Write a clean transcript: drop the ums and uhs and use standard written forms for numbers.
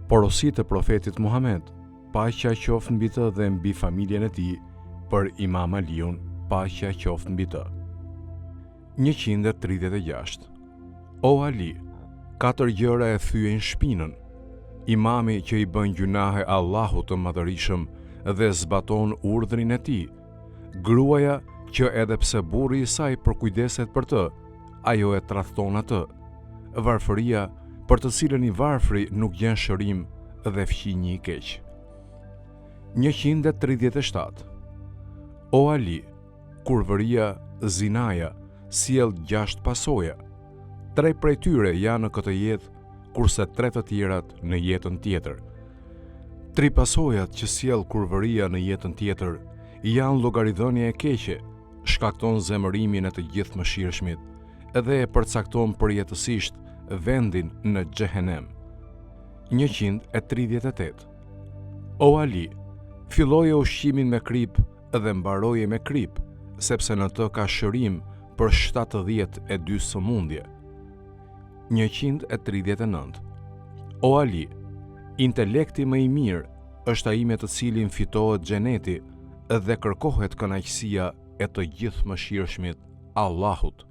Porosit e profetit Muhammed, paqja qoftë mbi të dhe mbi familjen e tij, për Imam Aliun, paqja qoftë mbi të. 136. O Ali, 4 gjëra e thyen shpinën. Imami që i bën gjunahe Allahut të Madhërisëm dhe zbaton urdhrin e tij. Gruaja që edhe pse burri i saj përkujdeset për të, ajo e tradhton atë. Varfëria për të cilën i varfri nuk gjen shërim dhe fqinji i keq. 137. O Ali, kurvëria, zinaja, sjell 6 pasoja. 3 prej tyre janë në këtë jetë, kurse 3 të tjerat në jetën tjetër. 3 pasojat që sjell kurvëria në jetën tjetër janë llogaridhënia e keqe, shkakton zemërimin e të gjithë mëshirshmit, edhe e përcakton përjetësisht vendin në xhehenem. 138. O Ali, filloje ushqimin me krip dhe mbaroje me krip, sepse në të ka shërim për 72 sëmundje. 139. O Ali, intelekti më i mirë është ai me të cilin fitohet xheneti dhe kërkohet kënaqësia e të gjithë mëshirshmit Allahut.